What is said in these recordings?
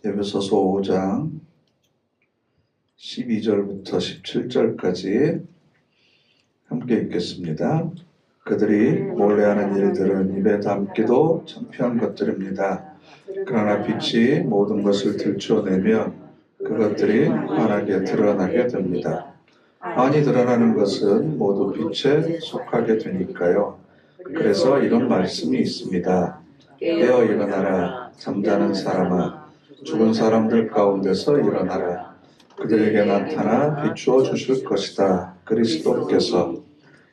에베소서 5장 12절부터 17절까지 함께 읽겠습니다. 그들이 몰래 하는 일들은 입에 담기도 창피한 것들입니다. 그러나 빛이 모든 것을 들추어내면 그것들이 환하게 드러나게 됩니다. 환히 드러나는 것은 모두 빛에 속하게 되니까요. 그래서 이런 말씀이 있습니다. 깨어 일어나라, 잠자는 사람아, 죽은 사람들 가운데서 일어나라. 그들에게 나타나 비추어 주실 것이다. 그리스도께서.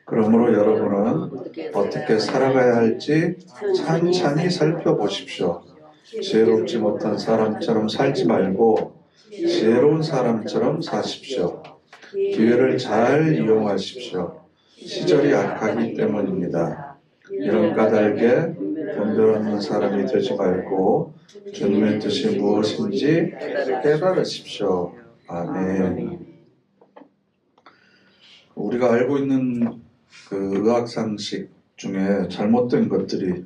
그러므로 여러분은 어떻게 살아가야 할지 찬찬히 살펴보십시오. 지혜롭지 못한 사람처럼 살지 말고 지혜로운 사람처럼 사십시오. 기회를 잘 이용하십시오. 시절이 악하기 때문입니다. 이런 까닭에 분별 없는 사람이 되지 말고 주님의 뜻이 무엇인지 깨달으십시오. 아멘. 우리가 알고 있는 그 의학 상식 중에 잘못된 것들이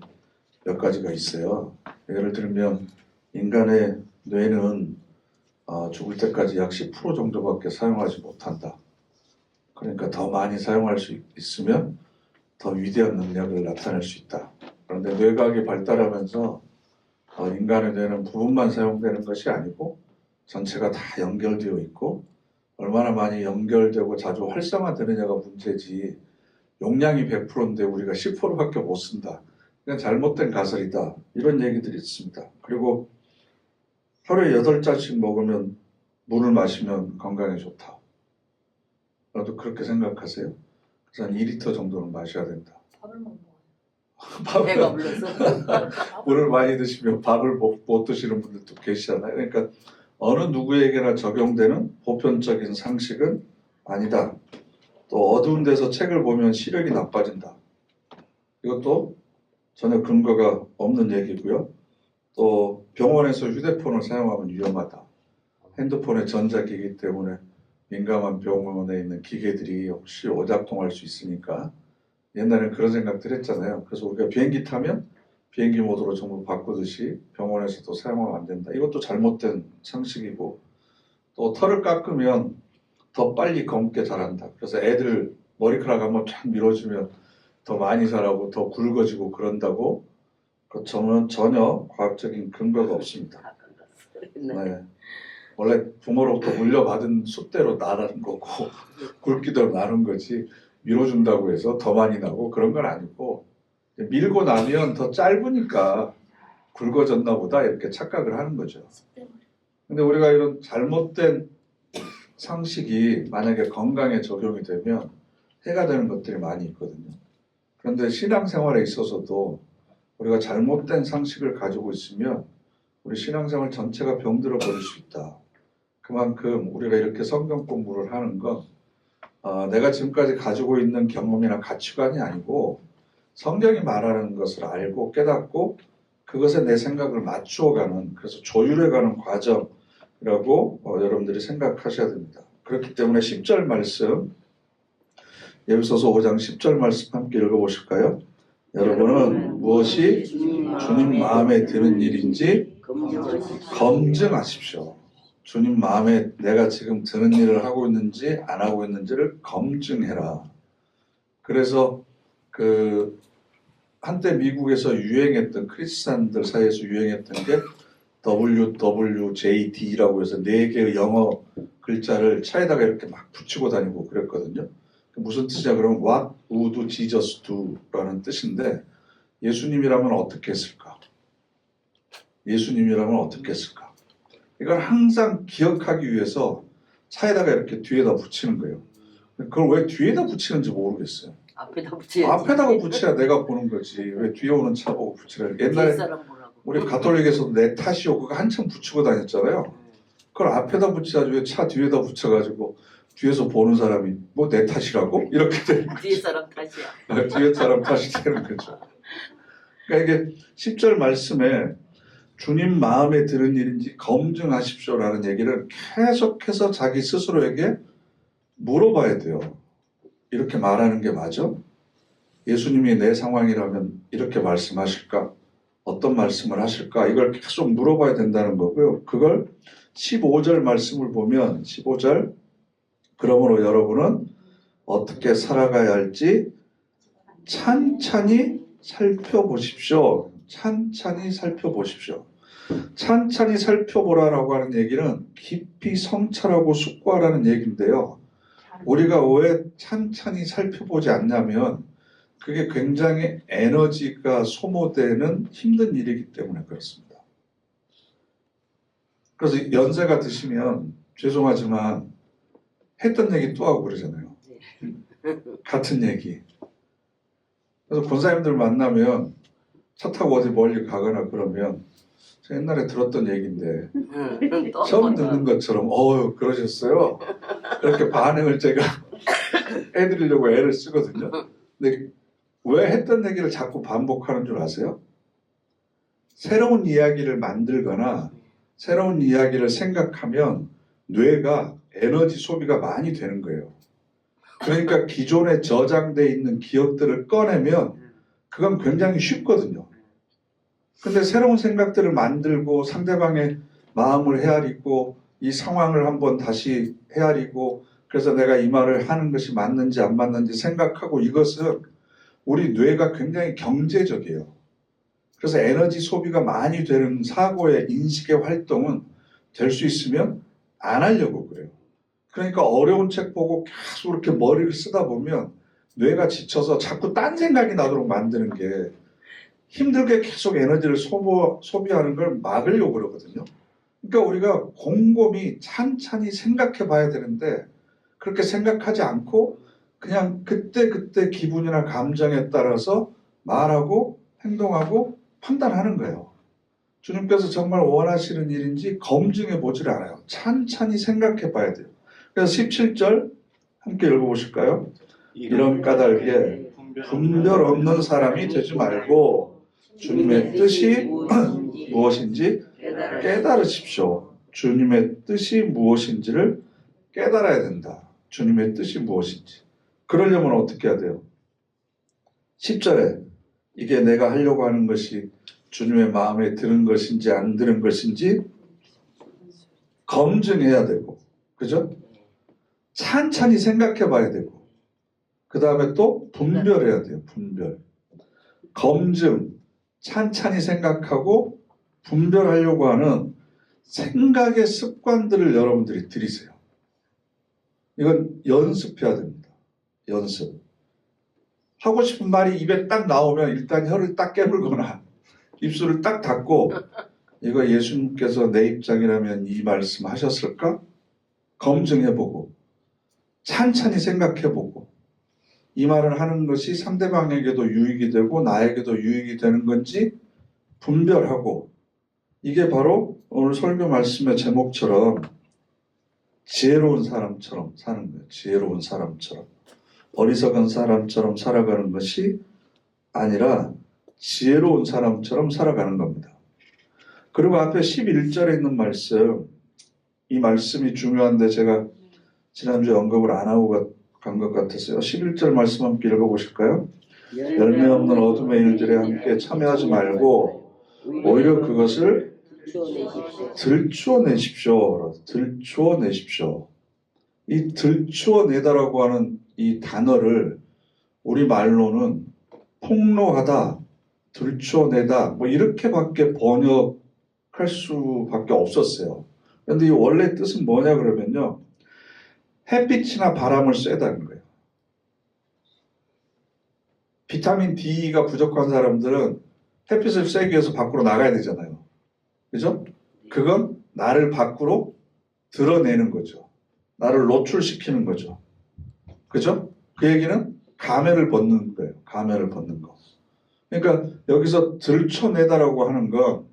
몇 가지가 있어요. 예를 들면 인간의 뇌는 죽을 때까지 약 10% 정도밖에 사용하지 못한다. 그러니까 더 많이 사용할 수 있으면 더 위대한 능력을 나타낼 수 있다. 그런데 뇌과학이 발달하면서 인간의 뇌는 부분만 사용되는 것이 아니고 전체가 다 연결되어 있고 얼마나 많이 연결되고 자주 활성화되느냐가 문제지 용량이 100%인데 우리가 10%밖에 못 쓴다. 그냥 잘못된 가설이다. 이런 얘기들이 있습니다. 그리고 하루에 8잔씩 먹으면 물을 마시면 건강에 좋다. 나도 그렇게 생각하세요? 그래서 한 2리터 정도는 마셔야 된다. 밥을 못 먹어요. 배가 불러서. 물을 많이 드시면 밥을 못 드시는 분들도 계시잖아요. 그러니까 어느 누구에게나 적용되는 보편적인 상식은 아니다. 또 어두운 데서 책을 보면 시력이 나빠진다. 이것도 전혀 근거가 없는 얘기고요. 또 병원에서 휴대폰을 사용하면 위험하다. 핸드폰의 전자기기 때문에 민감한 병원에 있는 기계들이 혹시 오작동할 수 있으니까 옛날에는 그런 생각들 했잖아요. 그래서 우리가 비행기 타면 비행기 모드로 전부 바꾸듯이 병원에서도 사용하면 안 된다. 이것도 잘못된 상식이고 또 털을 깎으면 더 빨리 검게 자란다. 그래서 애들 머리카락 한번 쫙 밀어주면 더 많이 자라고 더 굵어지고 그런다고 그렇지만 전혀 과학적인 근거가 없습니다. 네. 원래 부모로부터 물려받은 숫대로 나는 거고 굵기대로 나는 거지 밀어준다고 해서 더 많이 나고 그런 건 아니고 밀고 나면 더 짧으니까 굵어졌나 보다 이렇게 착각을 하는 거죠. 근데 우리가 이런 잘못된 상식이 만약에 건강에 적용이 되면 해가 되는 것들이 많이 있거든요. 그런데 신앙생활에 있어서도 우리가 잘못된 상식을 가지고 있으면 우리 신앙생활 전체가 병들어 버릴 수 있다. 그만큼 우리가 이렇게 성경 공부를 하는 건 내가 지금까지 가지고 있는 경험이나 가치관이 아니고 성경이 말하는 것을 알고 깨닫고 그것에 내 생각을 맞추어가는 그래서 조율해가는 과정이라고 여러분들이 생각하셔야 됩니다. 그렇기 때문에 10절 말씀 에베소서 5장 10절 말씀 함께 읽어보실까요? 여러분은 무엇이 주님 마음에 드는 일인지 검증하십시오. 주님 마음에 내가 지금 드는 일을 하고 있는지 안 하고 있는지를 검증해라. 그래서 한때 미국에서 유행했던 크리스찬들 사이에서 유행했던 게 WWJD라고 해서 4개의 영어 글자를 차에다가 이렇게 막 붙이고 다니고 그랬거든요. 무슨 뜻이냐 그러면 What would Jesus do? 라는 뜻인데 예수님이라면 어떻게 했을까? 예수님이라면 어떻게 했을까? 이걸 항상 기억하기 위해서 차에다가 이렇게 뒤에다 붙이는 거예요. 그걸 왜 뒤에다 붙이는지 모르겠어요. 앞에다 붙여야지. 앞에다가 붙여야 내가 보는 거지. 왜 뒤에 오는 차 보고 붙이라. 옛날에 우리 가톨릭에서도 내 탓이요 그거 한참 붙이고 다녔잖아요. 그걸 앞에다 붙여야지 왜 차 뒤에다 붙여가지고 뒤에서 보는 사람이 뭐 내 탓이라고? 이렇게 되는 거죠. 뒤에 사람 탓이야. 뒤에 사람 탓이 되는 거죠. 그러니까 이게 10절 말씀에 주님 마음에 드는 일인지 검증하십시오라는 얘기를 계속해서 자기 스스로에게 물어봐야 돼요. 이렇게 말하는 게 맞아? 예수님이 내 상황이라면 이렇게 말씀하실까? 어떤 말씀을 하실까? 이걸 계속 물어봐야 된다는 거고요. 그걸 15절 말씀을 보면 15절 그러므로 여러분은 어떻게 살아가야 할지 찬찬히 살펴보십시오. 찬찬히 살펴보십시오. 찬찬히 살펴보라라고 하는 얘기는 깊이 성찰하고 숙고하라는 얘기인데요. 우리가 왜 찬찬히 살펴보지 않냐면 그게 굉장히 에너지가 소모되는 힘든 일이기 때문에 그렇습니다. 그래서 연세가 드시면 죄송하지만 했던 얘기 또 하고 그러잖아요. 같은 얘기. 그래서 권사님들 만나면 차 타고 어디 멀리 가거나 그러면 제가 옛날에 들었던 얘기인데 처음 듣는 것처럼 그러셨어요? 이렇게 반응을 제가 해드리려고 애를 쓰거든요. 근데 왜 했던 얘기를 자꾸 반복하는 줄 아세요? 새로운 이야기를 만들거나 새로운 이야기를 생각하면 뇌가 에너지 소비가 많이 되는 거예요. 그러니까 기존에 저장되어 있는 기억들을 꺼내면 그건 굉장히 쉽거든요. 근데 새로운 생각들을 만들고 상대방의 마음을 헤아리고 이 상황을 한번 다시 헤아리고 그래서 내가 이 말을 하는 것이 맞는지 안 맞는지 생각하고 이것은 우리 뇌가 굉장히 경제적이에요. 그래서 에너지 소비가 많이 되는 사고의 인식의 활동은 될 수 있으면 안 하려고 그래요. 그러니까 어려운 책 보고 계속 이렇게 머리를 쓰다 보면 뇌가 지쳐서 자꾸 딴 생각이 나도록 만드는 게 힘들게 계속 에너지를 소비하는 걸 막으려고 그러거든요. 그러니까 우리가 곰곰이 찬찬히 생각해 봐야 되는데 그렇게 생각하지 않고 그냥 그때 기분이나 감정에 따라서 말하고 행동하고 판단하는 거예요. 주님께서 정말 원하시는 일인지 검증해 보지를 않아요. 찬찬히 생각해 봐야 돼요. 그래서 17절 함께 읽어보실까요? 이런 까닭에 분별 없는 사람이 되지 말고 주님의 뜻이 무엇인지 깨달으십시오. 주님의 뜻이 무엇인지를 깨달아야 된다. 주님의 뜻이 무엇인지. 그러려면 어떻게 해야 돼요? 10절에 이게 내가 하려고 하는 것이 주님의 마음에 드는 것인지 안 드는 것인지 검증해야 되고, 그죠? 찬찬히 생각해 봐야 되고, 그 다음에 또 분별해야 돼요. 분별. 검증, 찬찬히 생각하고 분별하려고 하는 생각의 습관들을 여러분들이 들이세요. 이건 연습해야 됩니다. 연습. 하고 싶은 말이 입에 딱 나오면 일단 혀를 딱 깨물거나 입술을 딱 닫고 이거 예수님께서 내 입장이라면 이 말씀 하셨을까? 검증해보고 찬찬히 생각해보고 이 말을 하는 것이 상대방에게도 유익이 되고 나에게도 유익이 되는 건지 분별하고 이게 바로 오늘 설교 말씀의 제목처럼 지혜로운 사람처럼 사는 거예요. 지혜로운 사람처럼. 어리석은 사람처럼 살아가는 것이 아니라 지혜로운 사람처럼 살아가는 겁니다. 그리고 앞에 11절에 있는 말씀, 이 말씀이 중요한데 제가 지난주에 언급을 안 하고 간 것 같았어요. 11절 말씀 함께 읽어보실까요? 열매 없는 어둠의 일들에 함께 참여하지 말고 오히려 그것을 들추어내십시오. 들추어내십시오. 이 들추어내다라고 하는 이 단어를 우리 말로는 폭로하다, 들추어내다 뭐 이렇게밖에 번역할 수밖에 없었어요. 그런데 이 원래 뜻은 뭐냐 그러면요. 햇빛이나 바람을 쐬다는 거예요. 비타민 D가 부족한 사람들은 햇빛을 쐬기 위해서 밖으로 나가야 되잖아요. 그죠? 그건 나를 밖으로 드러내는 거죠. 나를 노출시키는 거죠. 그죠? 그 얘기는 가면을 벗는 거예요. 가면을 벗는 거. 그러니까 여기서 들춰내다라고 하는 건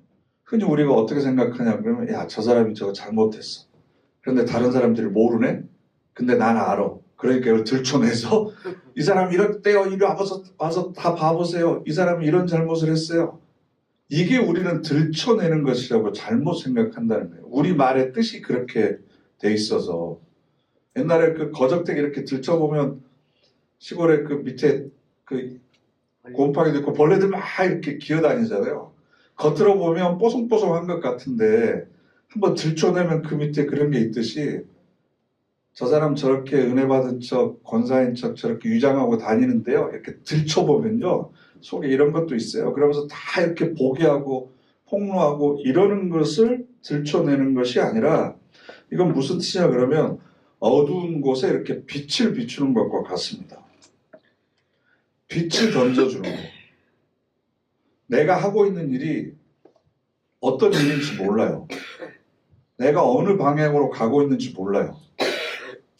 흔히 우리가 어떻게 생각하냐 그러면 야, 저 사람이 저거 잘못했어. 그런데 다른 사람들이 모르네? 근데 난 알아. 그러니까 이걸 들춰내서 이 사람이 이렇대요. 이리 와서 다 봐보세요. 이 사람이 이런 잘못을 했어요. 이게 우리는 들춰내는 것이라고 잘못 생각한다는 거예요. 우리 말의 뜻이 그렇게 돼 있어서 옛날에 그 거적대기 이렇게 들춰보면 시골에 그 밑에 그 곰팡이도 있고 벌레들 막 이렇게 기어다니잖아요. 겉으로 보면 뽀송뽀송한 것 같은데 한번 들춰내면 그 밑에 그런 게 있듯이 저 사람 저렇게 은혜 받은 척, 권사인 척 저렇게 위장하고 다니는데요. 이렇게 들춰보면요. 속에 이런 것도 있어요. 그러면서 다 이렇게 보게 하고 폭로하고 이러는 것을 들춰내는 것이 아니라 이건 무슨 뜻이냐 그러면 어두운 곳에 이렇게 빛을 비추는 것과 같습니다. 빛을 던져주는 거. 내가 하고 있는 일이 어떤 일인지 몰라요. 내가 어느 방향으로 가고 있는지 몰라요.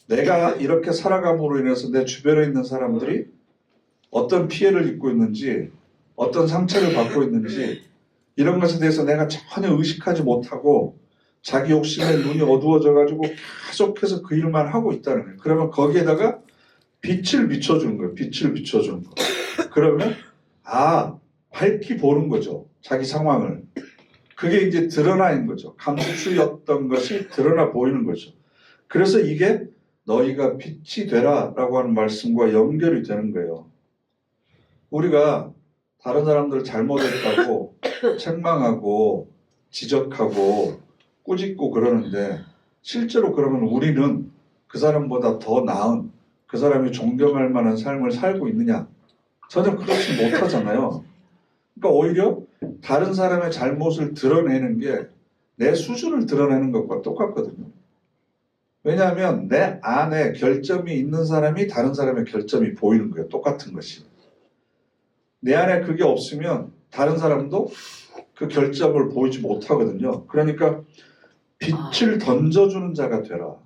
내가 이렇게 살아감으로 인해서 내 주변에 있는 사람들이 어떤 피해를 입고 있는지, 어떤 상처를 받고 있는지 이런 것에 대해서 내가 전혀 의식하지 못하고 자기 욕심에 눈이 어두워져가지고 계속해서 그 일만 하고 있다는 거예요. 그러면 거기에다가 빛을 비춰주는 거예요. 빛을 비춰주는 거. 그러면 밝게 보는 거죠. 자기 상황을. 그게 이제 드러나 있는 거죠. 감추였던 것이 드러나 보이는 거죠. 그래서 이게 너희가 빛이 되라 라고 하는 말씀과 연결이 되는 거예요. 우리가 다른 사람들 잘못했다고 책망하고 지적하고 꾸짖고 그러는데 실제로 그러면 우리는 그 사람보다 더 나은 그 사람이 존경할 만한 삶을 살고 있느냐? 전혀 그렇지 못하잖아요. 그러니까 오히려 다른 사람의 잘못을 드러내는 게 내 수준을 드러내는 것과 똑같거든요. 왜냐하면 내 안에 결점이 있는 사람이 다른 사람의 결점이 보이는 거예요. 똑같은 것이. 내 안에 그게 없으면 다른 사람도 그 결점을 보이지 못하거든요. 그러니까 빛을 던져주는 자가 되라.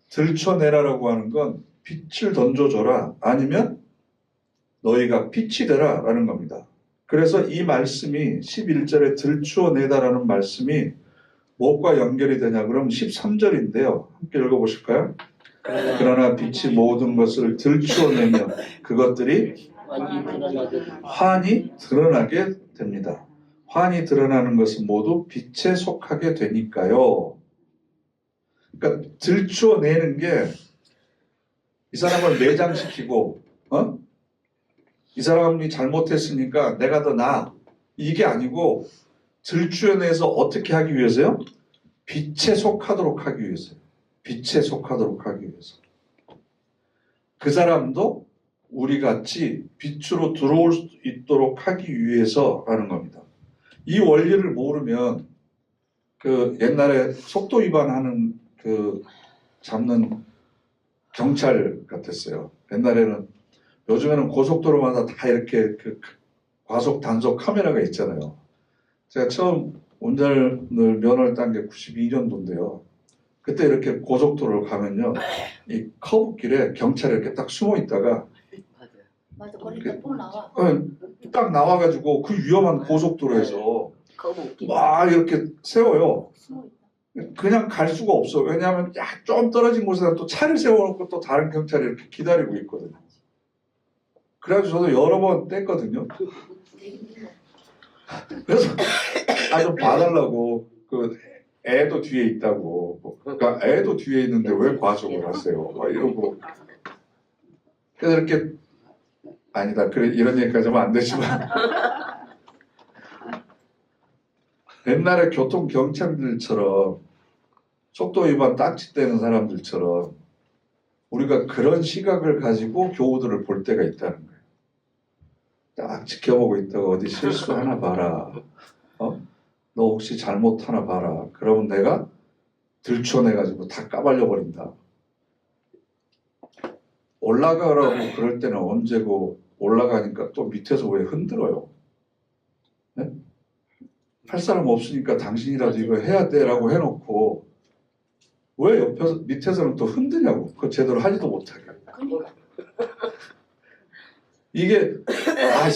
들춰내라라고 하는 건 빛을 던져줘라. 아니면 너희가 빛이 되라 라는 겁니다. 그래서 이 말씀이 11절에 들추어내다라는 말씀이 무엇과 연결이 되냐 그럼 13절인데요. 함께 읽어보실까요? 그러나 빛이 모든 것을 들추어내며 그것들이 환히 드러나게 됩니다. 환히 드러나는 것은 모두 빛에 속하게 되니까요. 그러니까 들추어내는 게 이 사람을 매장시키고 이 사람이 잘못했으니까 내가 더 나아 이게 아니고 들추어내서 어떻게 하기 위해서요? 빛에 속하도록 하기 위해서요. 빛에 속하도록 하기 위해서. 그 사람도 우리같이 빛으로 들어올 수 있도록 하기 위해서라는 겁니다. 이 원리를 모르면 그 옛날에 속도 위반하는 그 잡는 경찰 같았어요. 옛날에는 요즘에는 고속도로마다 다 이렇게 그 과속 단속 카메라가 있잖아요. 제가 처음 운전을 면허를 딴 게 92년도인데요. 그때 이렇게 고속도로를 가면요, 이 커브길에 경찰이 이렇게 딱 숨어 있다가 맞아, 거기다 또 나와. 딱 나와가지고 그 위험한 고속도로에서 막 이렇게 세워요. 그냥 갈 수가 없어. 왜냐하면 좀 떨어진 곳에다 또 차를 세워놓고 또 다른 경찰이 이렇게 기다리고 있거든요. 그래가지고 저도 여러 번 뗐거든요. 그래서 좀 봐달라고 그 애도 뒤에 있다고. 그러니까 애도 뒤에 있는데 왜 과속을 하세요? 막 이러고. 그래서 이렇게 아니다. 그래 이런 얘기까지 하면 안 되지만 옛날에 교통 경찰들처럼 속도 위반 딱지떼는 사람들처럼 우리가 그런 시각을 가지고 교우들을 볼 때가 있다는 거예요. 딱 지켜보고 있다가 어디 실수하나 봐라. 너 혹시 잘못하나 봐라. 그러면 내가 들춰내가지고 다 까발려 버린다. 올라가라고 그럴 때는 언제고 올라가니까 또 밑에서 왜 흔들어요? 네? 할 사람 없으니까 당신이라도 이거 해야 돼 라고 해놓고 왜 옆에서 밑에서는 또 흔드냐고. 그거 제대로 하지도 못하게. 그러니까. 이게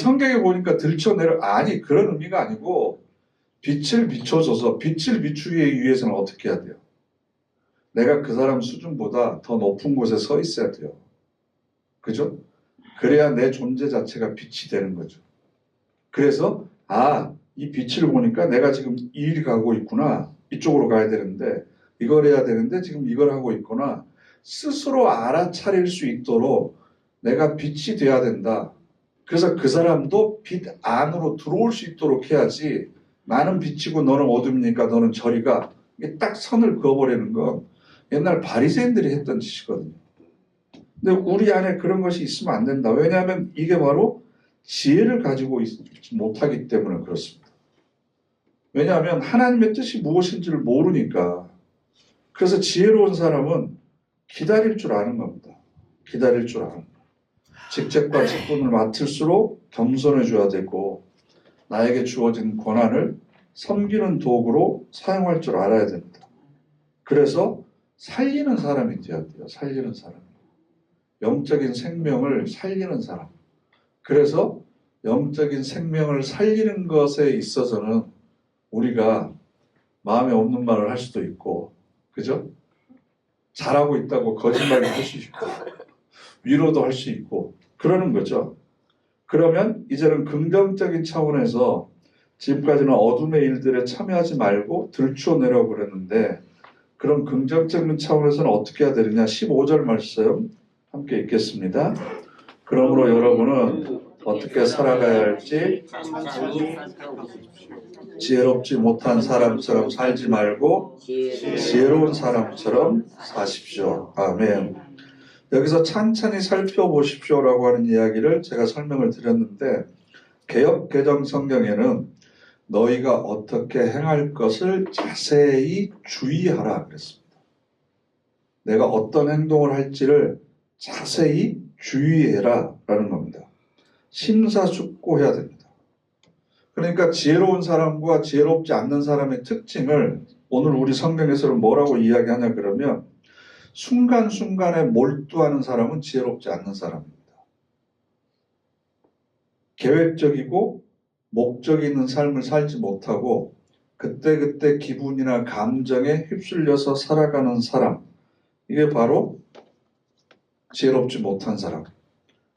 성경에 보니까 들춰내려 아니 그런 의미가 아니고 빛을 비춰줘서 빛을 비추기 위해서는 어떻게 해야 돼요? 내가 그 사람 수준보다 더 높은 곳에 서 있어야 돼요. 그죠? 그래야 내 존재 자체가 빛이 되는 거죠. 그래서 이 빛을 보니까 내가 지금 이 일이 가고 있구나. 이쪽으로 가야 되는데 이걸 해야 되는데 지금 이걸 하고 있구나. 스스로 알아차릴 수 있도록 내가 빛이 돼야 된다. 그래서 그 사람도 빛 안으로 들어올 수 있도록 해야지 나는 빛이고 너는 어둠이니까 너는 저리 가. 이게 딱 선을 그어버리는 건 옛날 바리새인들이 했던 짓이거든요. 근데 우리 안에 그런 것이 있으면 안 된다. 왜냐하면 이게 바로 지혜를 가지고 있지 못하기 때문에 그렇습니다. 왜냐하면 하나님의 뜻이 무엇인지를 모르니까. 그래서 지혜로운 사람은 기다릴 줄 아는 겁니다. 기다릴 줄 아는 거예요. 직책과 직분을 맡을수록 겸손해져야 되고 나에게 주어진 권한을 섬기는 도구로 사용할 줄 알아야 됩니다. 그래서 살리는 사람이 되어야 돼요. 살리는 사람. 영적인 생명을 살리는 사람. 그래서 영적인 생명을 살리는 것에 있어서는 우리가 마음에 없는 말을 할 수도 있고, 그죠? 잘하고 있다고 거짓말을 할 수 있고, 위로도 할 수 있고, 그러는 거죠. 그러면 이제는 긍정적인 차원에서 지금까지는 어둠의 일들에 참여하지 말고 들추어내려고 그랬는데, 그런 긍정적인 차원에서는 어떻게 해야 되느냐? 15절 말씀 함께 읽겠습니다. 그러므로 여러분은 어떻게 살아가야 할지 지혜롭지 못한 사람처럼 살지 말고 지혜로운 사람처럼 사십시오. 아멘. 여기서 찬찬히 살펴보십시오라고 하는 이야기를 제가 설명을 드렸는데 개역 개정 성경에는 너희가 어떻게 행할 것을 자세히 주의하라 그랬습니다. 내가 어떤 행동을 할지를 자세히 주의해라 라는 겁니다. 심사숙고해야 됩니다. 그러니까 지혜로운 사람과 지혜롭지 않는 사람의 특징을 오늘 우리 성경에서는 뭐라고 이야기하냐 그러면 순간순간에 몰두하는 사람은 지혜롭지 않는 사람입니다. 계획적이고 목적이 있는 삶을 살지 못하고 그때그때 기분이나 감정에 휩쓸려서 살아가는 사람, 이게 바로 지혜롭지 못한 사람.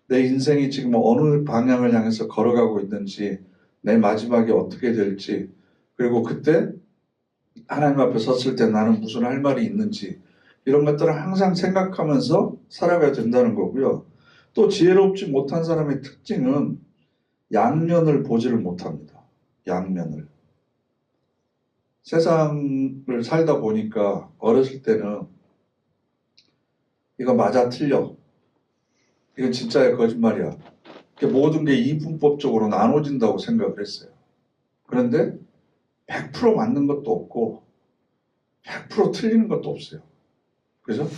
내 인생이 지금 어느 방향을 향해서 걸어가고 있는지, 내 마지막이 어떻게 될지, 그리고 그때 하나님 앞에 섰을 때 나는 무슨 할 말이 있는지, 이런 것들을 항상 생각하면서 살아가야 된다는 거고요. 또 지혜롭지 못한 사람의 특징은 양면을 보지를 못합니다. 양면을. 세상을 살다 보니까 어렸을 때는 이거 맞아 틀려. 이건 진짜야 거짓말이야. 모든 게 이분법적으로 나눠진다고 생각을 했어요. 그런데 100% 맞는 것도 없고 100% 틀리는 것도 없어요. 그죠?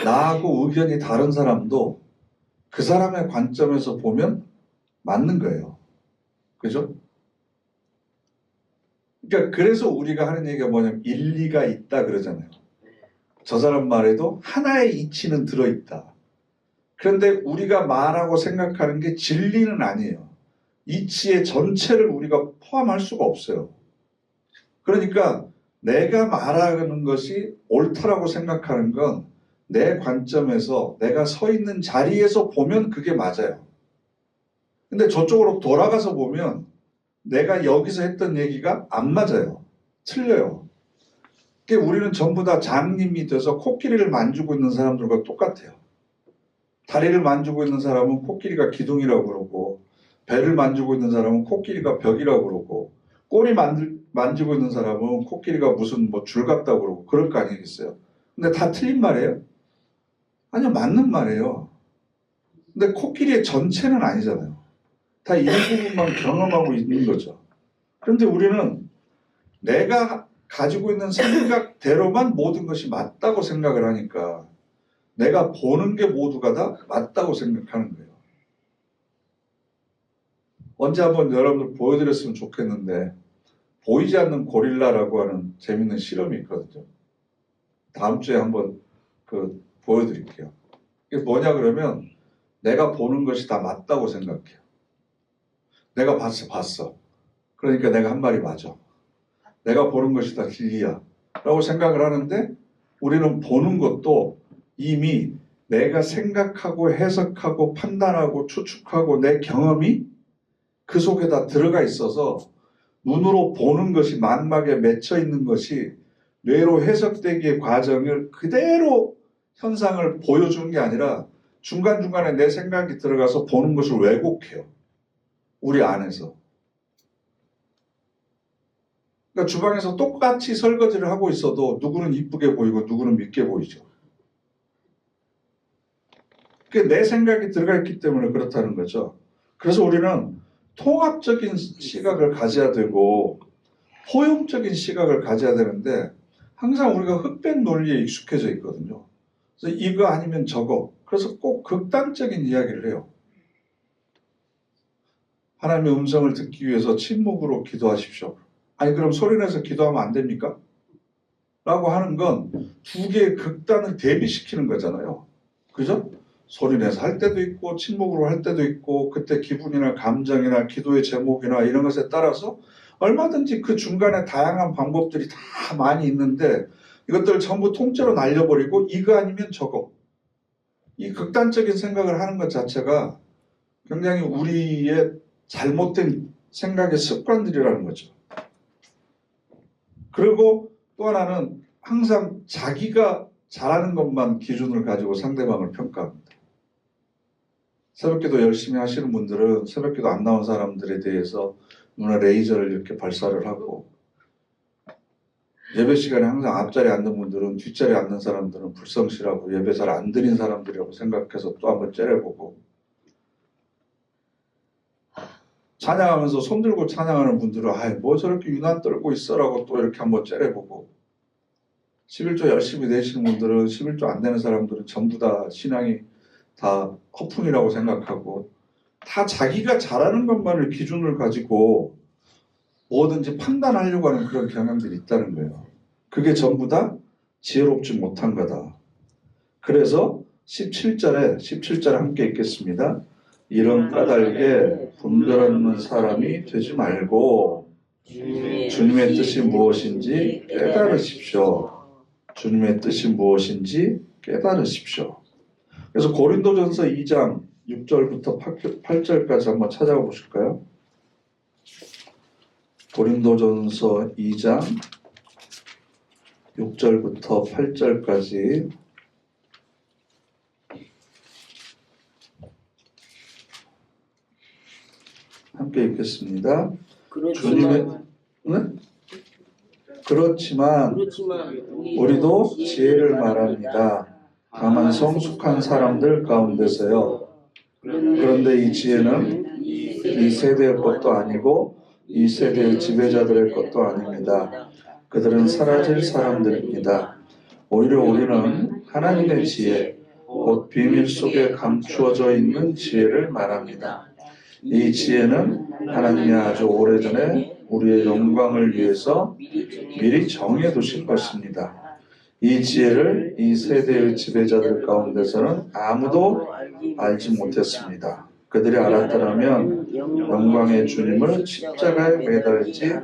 나하고 의견이 다른 사람도 그 사람의 관점에서 보면 맞는 거예요. 그죠? 그러니까 그래서 우리가 하는 얘기가 뭐냐면 일리가 있다 그러잖아요. 저 사람 말에도 하나의 이치는 들어있다. 그런데 우리가 말하고 생각하는 게 진리는 아니에요. 이치의 전체를 우리가 포함할 수가 없어요. 그러니까 내가 말하는 것이 옳다라고 생각하는 건 내 관점에서 내가 서 있는 자리에서 보면 그게 맞아요. 근데 저쪽으로 돌아가서 보면 내가 여기서 했던 얘기가 안 맞아요. 틀려요. 그러니까 우리는 전부 다 장님이 돼서 코끼리를 만지고 있는 사람들과 똑같아요. 다리를 만지고 있는 사람은 코끼리가 기둥이라고 그러고, 배를 만지고 있는 사람은 코끼리가 벽이라고 그러고, 꼬리 만지고 있는 사람은 코끼리가 무슨 뭐 줄 같다고 그러고, 그럴 거 아니겠어요? 근데 다 틀린 말이에요? 아니요, 맞는 말이에요. 근데 코끼리의 전체는 아니잖아요. 다 일부분만 경험하고 있는 거죠. 그런데 우리는 내가 가지고 있는 생각대로만 모든 것이 맞다고 생각을 하니까 내가 보는 게 모두가 다 맞다고 생각하는 거예요. 언제 한번 여러분들 보여드렸으면 좋겠는데 보이지 않는 고릴라라고 하는 재밌는 실험이 있거든요. 다음 주에 한번 보여드릴게요. 이게 뭐냐 그러면 내가 보는 것이 다 맞다고 생각해요. 내가 봤어. 그러니까 내가 한 말이 맞아. 내가 보는 것이 다 진리야 라고 생각을 하는데 우리는 보는 것도 이미 내가 생각하고 해석하고 판단하고 추측하고 내 경험이 그 속에 다 들어가 있어서 눈으로 보는 것이 망막에 맺혀 있는 것이 뇌로 해석되기의 과정을 그대로 현상을 보여주는 게 아니라 중간중간에 내 생각이 들어가서 보는 것을 왜곡해요. 우리 안에서. 그러니까 주방에서 똑같이 설거지를 하고 있어도 누구는 이쁘게 보이고 누구는 밉게 보이죠. 그게 내 생각이 들어가 있기 때문에 그렇다는 거죠. 그래서 우리는 통합적인 시각을 가져야 되고 포용적인 시각을 가져야 되는데 항상 우리가 흑백 논리에 익숙해져 있거든요. 그래서 이거 아니면 저거. 그래서 꼭 극단적인 이야기를 해요. 하나님의 음성을 듣기 위해서 침묵으로 기도하십시오. 아니 그럼 소리내서 기도하면 안 됩니까? 라고 하는 건 두 개의 극단을 대비시키는 거잖아요. 그죠? 소리내서 할 때도 있고 침묵으로 할 때도 있고 그때 기분이나 감정이나 기도의 제목이나 이런 것에 따라서 얼마든지 그 중간에 다양한 방법들이 다 많이 있는데 이것들을 전부 통째로 날려버리고 이거 아니면 저거 이 극단적인 생각을 하는 것 자체가 굉장히 우리의 잘못된 생각의 습관들이라는 거죠. 그리고 또 하나는 항상 자기가 잘하는 것만 기준을 가지고 상대방을 평가합니다. 새벽기도 열심히 하시는 분들은 새벽기도 안 나온 사람들에 대해서 눈에 레이저를 이렇게 발사를 하고 예배 시간에 항상 앞자리에 앉는 분들은 뒷자리에 앉는 사람들은 불성실하고 예배 잘 안 드린 사람들이라고 생각해서 또 한번 째려보고 찬양하면서 손 들고 찬양하는 분들은 아이 뭐 저렇게 유난 떨고 있어라고 또 이렇게 한번 째려보고 11조 열심히 내시는 분들은 11조 안 되는 사람들은 전부 다 신앙이 다 허풍이라고 생각하고 다 자기가 잘하는 것만을 기준을 가지고 뭐든지 판단하려고 하는 그런 경향들이 있다는 거예요. 그게 전부 다 지혜롭지 못한 거다. 그래서 17절에 함께 읽겠습니다. 이런 까닭에 분별 없는 사람이 되지 말고 주님의 뜻이 무엇인지 깨달으십시오. 주님의 뜻이 무엇인지 깨달으십시오. 그래서 고린도전서 2장 6절부터 8절까지 한번 찾아가 보실까요? 고린도전서 2장 6절부터 8절까지 함께 읽겠습니다. 그렇지만 우리도 지혜를 말합니다. 다만 성숙한 사람들 가운데서요. 그런데 이 지혜는 이 세대의 것도 아니고 이 세대의 지배자들의 것도 아닙니다. 그들은 사라질 사람들입니다. 오히려 우리는 하나님의 지혜, 곧 비밀 속에 감추어져 있는 지혜를 말합니다. 이 지혜는 하나님이 아주 오래전에 우리의 영광을 위해서 미리 정해두신 것입니다. 이 지혜를 이 세대의 지배자들 가운데서는 아무도 알지 못했습니다. 그들이 알았더라면 영광의 주님을 십자가에 매달지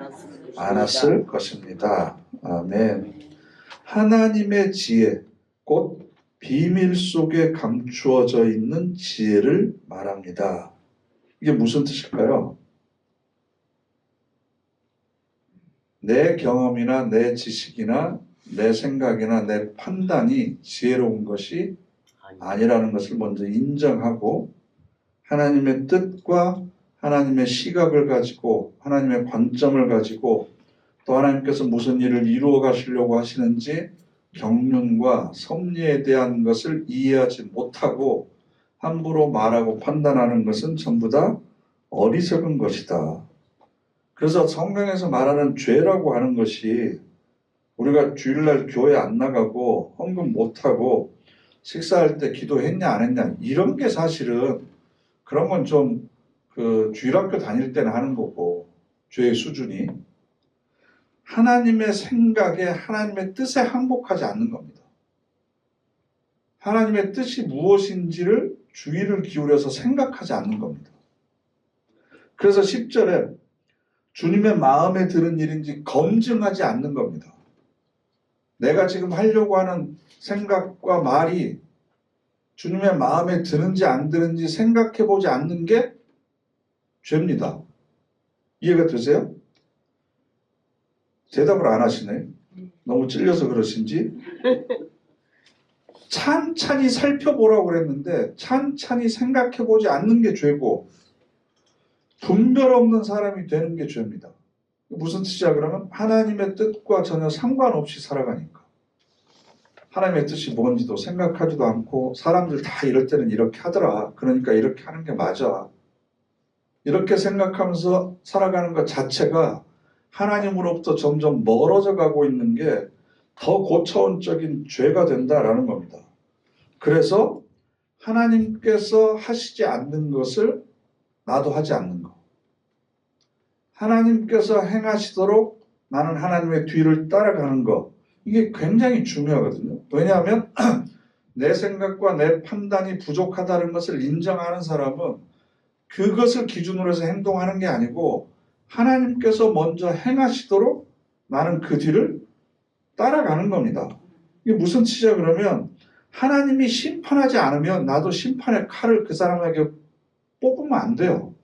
않았을 것입니다. 아멘. 하나님의 지혜, 곧 비밀 속에 감추어져 있는 지혜를 말합니다. 이게 무슨 뜻일까요? 내 경험이나 내 지식이나 내 생각이나 내 판단이 지혜로운 것이 아니라는 것을 먼저 인정하고 하나님의 뜻과 하나님의 시각을 가지고 하나님의 관점을 가지고 또 하나님께서 무슨 일을 이루어 가시려고 하시는지 경륜과 섭리에 대한 것을 이해하지 못하고 함부로 말하고 판단하는 것은 전부 다 어리석은 것이다. 그래서 성경에서 말하는 죄라고 하는 것이 우리가 주일날 교회 안 나가고 헌금 못하고 식사할 때 기도했냐 안 했냐 이런 게 사실은 그런 건 좀 그 주일학교 다닐 때는 하는 거고 죄의 수준이 하나님의 생각에 하나님의 뜻에 항복하지 않는 겁니다. 하나님의 뜻이 무엇인지를 주의를 기울여서 생각하지 않는 겁니다. 그래서 10절에 주님의 마음에 드는 일인지 검증하지 않는 겁니다. 내가 지금 하려고 하는 생각과 말이 주님의 마음에 드는지 안 드는지 생각해 보지 않는 게 죄입니다. 이해가 되세요? 대답을 안 하시네. 너무 찔려서 그러신지. 찬찬히 살펴보라고 그랬는데 찬찬히 생각해보지 않는 게 죄고 분별 없는 사람이 되는 게 죄입니다. 무슨 뜻이야 그러면 하나님의 뜻과 전혀 상관없이 살아가니까 하나님의 뜻이 뭔지도 생각하지도 않고 사람들 다 이럴 때는 이렇게 하더라. 그러니까 이렇게 하는 게 맞아. 이렇게 생각하면서 살아가는 것 자체가 하나님으로부터 점점 멀어져 가고 있는 게 더 고차원적인 죄가 된다라는 겁니다. 그래서 하나님께서 하시지 않는 것을 나도 하지 않는 거. 하나님께서 행하시도록 나는 하나님의 뒤를 따라가는 거. 이게 굉장히 중요하거든요. 왜냐하면 내 생각과 내 판단이 부족하다는 것을 인정하는 사람은 그것을 기준으로 해서 행동하는 게 아니고 하나님께서 먼저 행하시도록 나는 그 뒤를 따라가는 겁니다. 이게 무슨 뜻이야 그러면 하나님이 심판하지 않으면 나도 심판의 칼을 그 사람에게 뽑으면 안 돼요.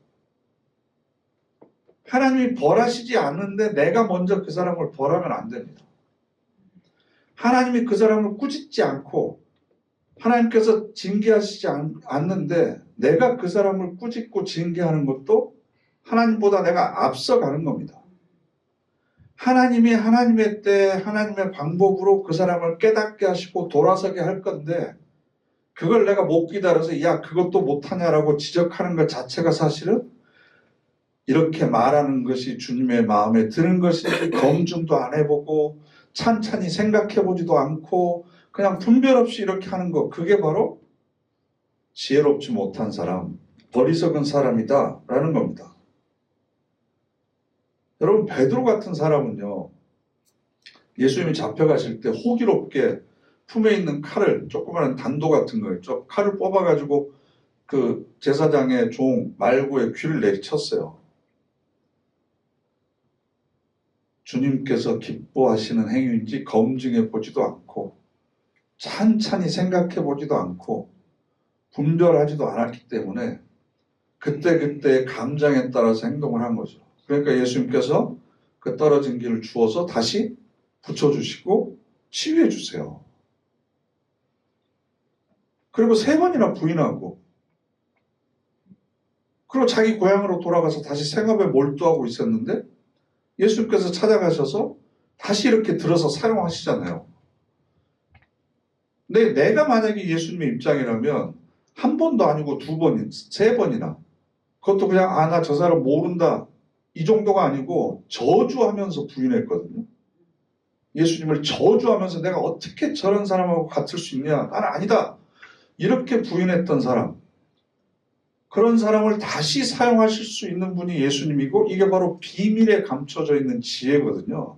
하나님이 벌하시지 않는데 내가 먼저 그 사람을 벌하면 안 됩니다. 하나님이 그 사람을 꾸짖지 않고 하나님께서 징계하시지 않는데 내가 그 사람을 꾸짖고 징계하는 것도 하나님보다 내가 앞서가는 겁니다. 하나님이 하나님의 때 하나님의 방법으로 그 사람을 깨닫게 하시고 돌아서게 할 건데 그걸 내가 못 기다려서 야 그것도 못하냐라고 지적하는 것 자체가 사실은 이렇게 말하는 것이 주님의 마음에 드는 것인지 검증도 안 해보고 찬찬히 생각해보지도 않고 그냥 분별 없이 이렇게 하는 거 그게 바로 지혜롭지 못한 사람, 어리석은 사람이다 라는 겁니다. 여러분 베드로 같은 사람은요. 예수님이 잡혀가실 때 호기롭게 품에 있는 칼을 조그마한 단도 같은 거 있죠. 칼을 뽑아가지고 그 제사장의 종 말구의 귀를 내리쳤어요. 주님께서 기뻐하시는 행위인지 검증해 보지도 않고 찬찬히 생각해 보지도 않고 분별하지도 않았기 때문에 그때그때의 감정에 따라서 행동을 한 거죠. 그러니까 예수님께서 그 떨어진 길을 주어서 다시 붙여주시고 치유해 주세요. 그리고 3번이나 부인하고 그리고 자기 고향으로 돌아가서 다시 생업에 몰두하고 있었는데 예수님께서 찾아가셔서 다시 이렇게 들어서 사용하시잖아요. 근데 내가 만약에 예수님의 입장이라면 한 번도 아니고 2번, 3번이나 그것도 그냥 나 저 사람 모른다 이 정도가 아니고 저주하면서 부인했거든요. 예수님을 저주하면서 내가 어떻게 저런 사람하고 같을 수 있냐 나는 아니다 이렇게 부인했던 사람 그런 사람을 다시 사용하실 수 있는 분이 예수님이고 이게 바로 비밀에 감춰져 있는 지혜거든요.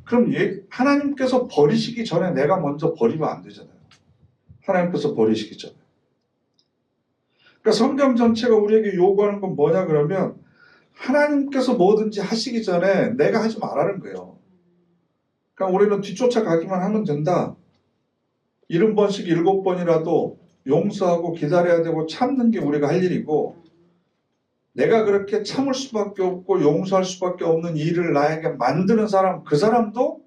그럼 하나님께서 버리시기 전에 내가 먼저 버리면 안 되잖아요. 하나님께서 버리시기 전에. 그러니까 성경 전체가 우리에게 요구하는 건 뭐냐 그러면 하나님께서 뭐든지 하시기 전에 내가 하지 말라는 거예요. 그러니까 우리는 뒤쫓아가기만 하면 된다. 70번씩 7번이라도 용서하고 기다려야 되고 참는 게 우리가 할 일이고 내가 그렇게 참을 수밖에 없고 용서할 수밖에 없는 일을 나에게 만드는 사람 그 사람도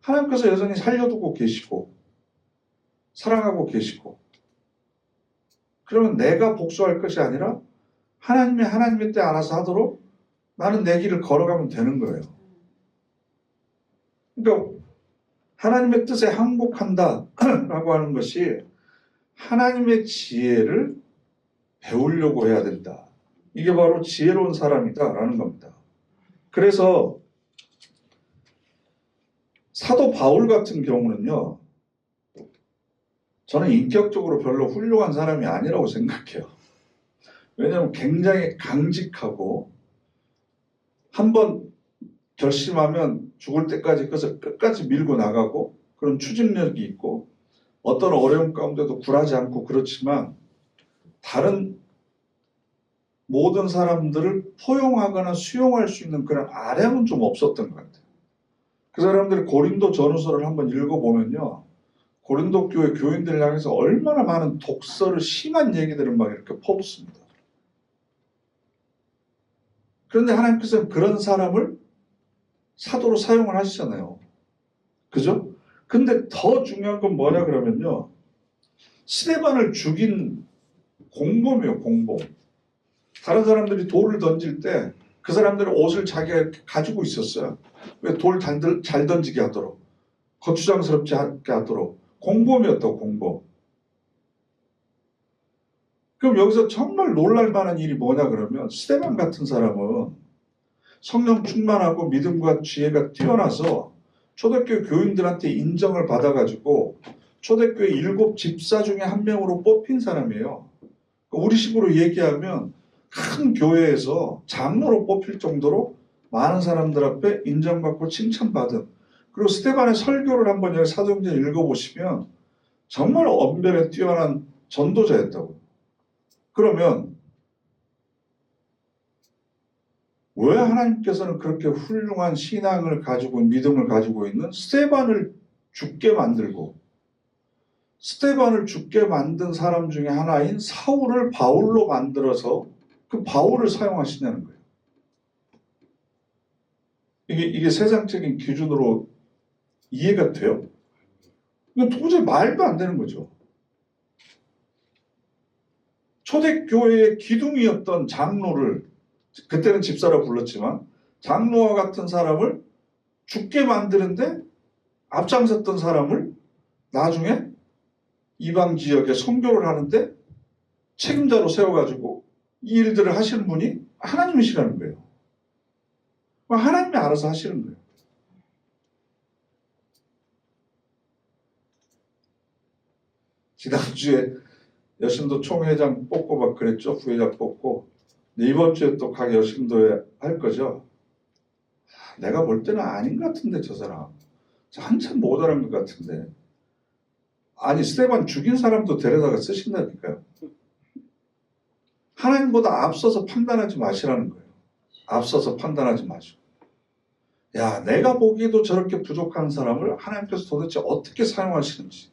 하나님께서 여전히 살려두고 계시고 사랑하고 계시고 그러면 내가 복수할 것이 아니라 하나님이 하나님의 때 알아서 하도록 나는 내 길을 걸어가면 되는 거예요. 그러니까 하나님의 뜻에 항복한다 라고 하는 것이 하나님의 지혜를 배우려고 해야 된다. 이게 바로 지혜로운 사람이다 라는 겁니다. 그래서 사도 바울 같은 경우는요. 저는 인격적으로 별로 훌륭한 사람이 아니라고 생각해요. 왜냐하면 굉장히 강직하고 한번 결심하면 죽을 때까지 그것을 끝까지 밀고 나가고 그런 추진력이 있고 어떤 어려움 가운데도 굴하지 않고 그렇지만 다른 모든 사람들을 포용하거나 수용할 수 있는 그런 아량은 좀 없었던 것 같아요. 그 사람들이 고린도 전후서를 한번 읽어보면요. 고린도 교회 교인들을 향해서 얼마나 많은 독설을 심한 얘기들을 막 이렇게 퍼붓습니다. 그런데 하나님께서는 그런 사람을 사도로 사용을 하시잖아요. 그죠? 근데 더 중요한 건 뭐냐 그러면요. 스데반을 죽인 공범이에요, 공범. 다른 사람들이 돌을 던질 때 그 사람들은 옷을 자기가 이렇게 가지고 있었어요. 왜 돌 잘 던지게 하도록, 거추장스럽지 않게 하도록. 공범이었다고, 공범. 그럼 여기서 정말 놀랄 만한 일이 뭐냐 그러면 스데반 같은 사람은 성령 충만하고 믿음과 지혜가 뛰어나서 초대교회 교인들한테 인정을 받아가지고 초대교회 7 집사 중에 한 명으로 뽑힌 사람이에요. 우리식으로 얘기하면 큰 교회에서 장로로 뽑힐 정도로 많은 사람들 앞에 인정받고 칭찬받은, 그리고 스데반의 설교를 한번 여기 사도행전 읽어보시면 정말 언변에 뛰어난 전도자였다고요. 그러면 왜 하나님께서는 그렇게 훌륭한 신앙을 가지고 믿음을 가지고 있는 스데반을 죽게 만들고 스데반을 죽게 만든 사람 중에 하나인 사울을 바울로 만들어서 그 바울을 사용하시냐는 거예요. 이게 세상적인 기준으로 이해가 돼요? 이건 도저히 말도 안 되는 거죠. 초대교회의 기둥이었던 장로를, 그때는 집사라 불렀지만 장로와 같은 사람을 죽게 만드는데 앞장섰던 사람을 나중에 이방 지역에 선교를 하는데 책임자로 세워가지고 이 일들을 하시는 분이 하나님이시라는 거예요. 하나님이 알아서 하시는 거예요. 지난주에 여신도 총회장 뽑고 막 그랬죠. 부회장 뽑고. 근데 이번 주에 또 각 여신도에 할 거죠. 내가 볼 때는 아닌 것 같은데 저 사람. 한참 모자란 것 같은데. 아니 스데반 죽인 사람도 데려다가 쓰신다니까요. 하나님보다 앞서서 판단하지 마시라는 거예요. 앞서서 판단하지 마시고. 야, 내가 보기에도 저렇게 부족한 사람을 하나님께서 도대체 어떻게 사용하시는지.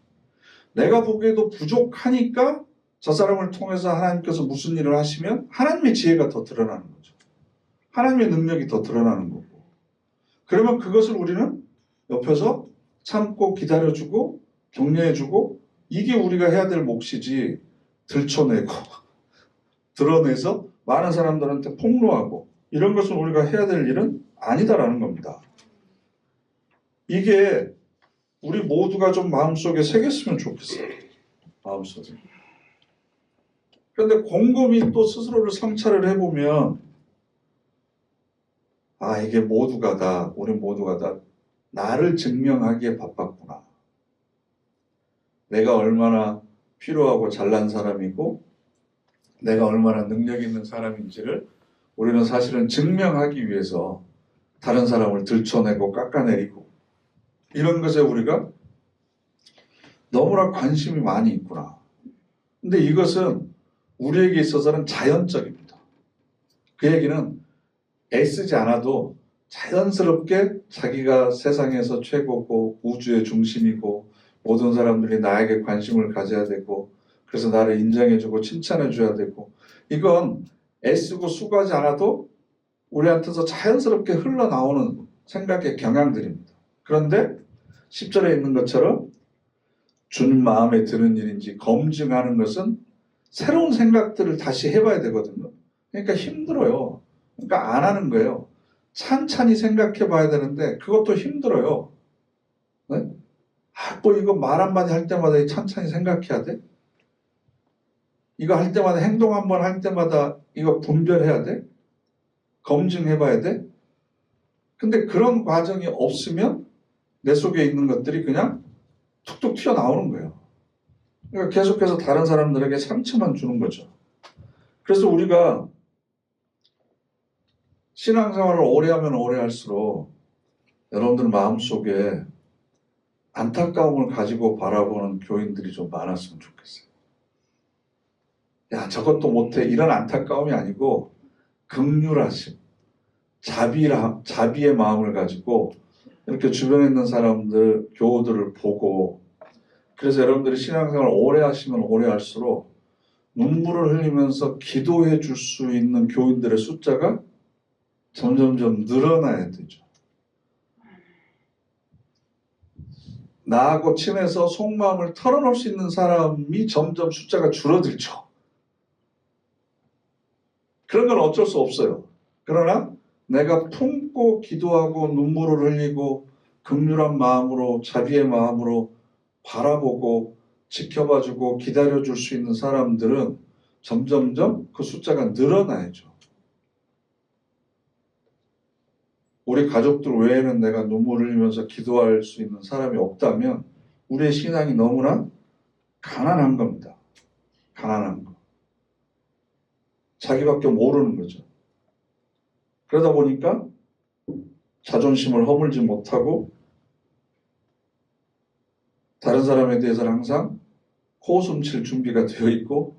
내가 보기에도 부족하니까 저 사람을 통해서 하나님께서 무슨 일을 하시면 하나님의 지혜가 더 드러나는 거죠. 하나님의 능력이 더 드러나는 거고. 그러면 그것을 우리는 옆에서 참고 기다려주고 격려해주고, 이게 우리가 해야 될 몫이지, 들춰내고 드러내서 많은 사람들한테 폭로하고 이런 것은 우리가 해야 될 일은 아니다라는 겁니다. 이게 우리 모두가 좀 마음속에 새겼으면 좋겠어요. 마음속에. 그런데 곰곰이 또 스스로를 성찰을 해보면 아, 이게 모두가 다, 우리 모두가 다 나를 증명하기에 바빴구나. 내가 얼마나 필요하고 잘난 사람이고 내가 얼마나 능력 있는 사람인지를 우리는 사실은 증명하기 위해서 다른 사람을 들춰내고 깎아내리고 이런 것에 우리가 너무나 관심이 많이 있구나. 근데 이것은 우리에게 있어서는 자연적입니다. 그 얘기는 애쓰지 않아도 자연스럽게 자기가 세상에서 최고고 우주의 중심이고 모든 사람들이 나에게 관심을 가져야 되고 그래서 나를 인정해주고 칭찬해줘야 되고, 이건 애쓰고 수고하지 않아도 우리한테서 자연스럽게 흘러나오는 생각의 경향들입니다. 그런데 10절에 있는 것처럼 주님 마음에 드는 일인지 검증하는 것은 새로운 생각들을 다시 해봐야 되거든요. 그러니까 힘들어요. 그러니까 안 하는 거예요. 찬찬히 생각해 봐야 되는데 그것도 힘들어요. 네? 뭐 이거 말 한마디 할 때마다 찬찬히 생각해야 돼? 이거 할 때마다 행동 한번 할 때마다 이거 분별해야 돼? 검증해 봐야 돼? 근데 그런 과정이 없으면 내 속에 있는 것들이 그냥 툭툭 튀어나오는 거예요. 그러니까 계속해서 다른 사람들에게 상처만 주는 거죠. 그래서 우리가 신앙생활을 오래 하면 오래 할수록 여러분들 마음속에 안타까움을 가지고 바라보는 교인들이 좀 많았으면 좋겠어요. 야, 저것도 못해. 이런 안타까움이 아니고 긍휼하심, 자비의 마음을 가지고 이렇게 주변에 있는 사람들, 교우들을 보고, 그래서 여러분들이 신앙생활을 오래 하시면 오래 할수록 눈물을 흘리면서 기도해 줄 수 있는 교인들의 숫자가 점점점 늘어나야 되죠. 나하고 친해서 속마음을 털어놓을 수 있는 사람이 점점 숫자가 줄어들죠. 그런 건 어쩔 수 없어요. 그러나 내가 품고 기도하고 눈물을 흘리고 긍휼한 마음으로 자비의 마음으로 바라보고 지켜봐주고 기다려줄 수 있는 사람들은 점점점 그 숫자가 늘어나야죠. 우리 가족들 외에는 내가 눈물 흘리면서 기도할 수 있는 사람이 없다면 우리의 신앙이 너무나 가난한 겁니다. 가난한 거. 자기밖에 모르는 거죠. 그러다 보니까 자존심을 허물지 못하고 다른 사람에 대해서는 항상 코웃음 칠 준비가 되어 있고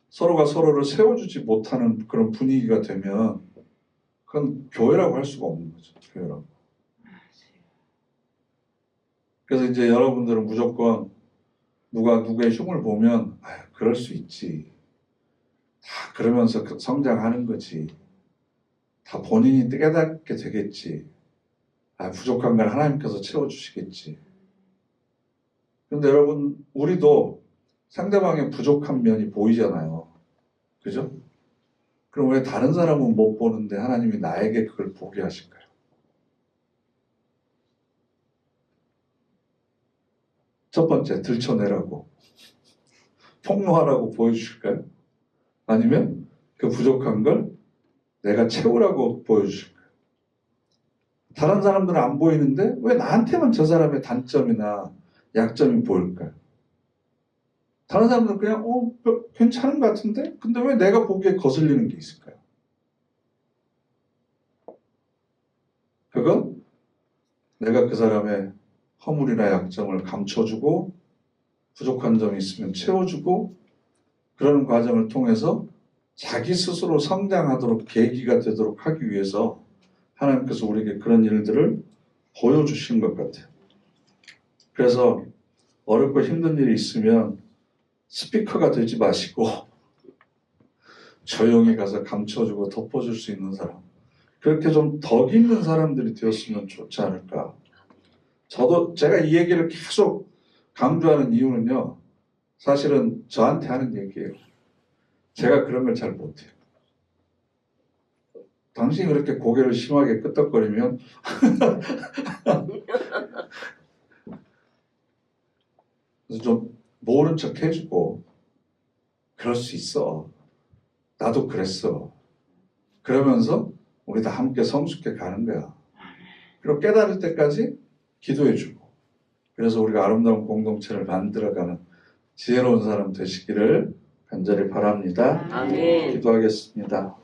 서로가 서로를 세워주지 못하는 그런 분위기가 되면 그건 교회라고 할 수가 없는 거죠. 교회라고. 그래서 이제 여러분들은 무조건 누가 누구의 흉을 보면 그럴 수 있지. 다 그러면서 성장하는 거지. 다 본인이 깨닫게 되겠지. 부족한 걸 하나님께서 채워주시겠지. 근데 여러분, 우리도 상대방의 부족한 면이 보이잖아요. 그죠? 그럼 왜 다른 사람은 못 보는데 하나님이 나에게 그걸 보게 하실까요? 첫 번째, 들춰내라고. 폭로하라고 보여주실까요? 아니면 그 부족한 걸 내가 채우라고 보여주실까요? 다른 사람들은 안 보이는데 왜 나한테만 저 사람의 단점이나 약점이 보일까요? 다른 사람들은 그냥 괜찮은 것 같은데? 근데 왜 내가 보기에 거슬리는 게 있을까요? 그건 내가 그 사람의 허물이나 약점을 감춰주고 부족한 점이 있으면 채워주고 그런 과정을 통해서 자기 스스로 성장하도록 계기가 되도록 하기 위해서 하나님께서 우리에게 그런 일들을 보여주신 것 같아요. 그래서 어렵고 힘든 일이 있으면 스피커가 되지 마시고 조용히 가서 감춰주고 덮어줄 수 있는 사람, 그렇게 좀 덕 있는 사람들이 되었으면 좋지 않을까. 제가 이 얘기를 계속 강조하는 이유는요, 사실은 저한테 하는 얘기예요. 제가 그런 걸 잘 못해요. 당신이 그렇게 고개를 심하게 끄덕거리면 그래서 좀 모른 척 해주고 그럴 수 있어. 나도 그랬어. 그러면서 우리 다 함께 성숙해 가는 거야. 그리고 깨달을 때까지 기도해주고 그래서 우리가 아름다운 공동체를 만들어가는 지혜로운 사람 되시기를 간절히 바랍니다. 아멘. 기도하겠습니다.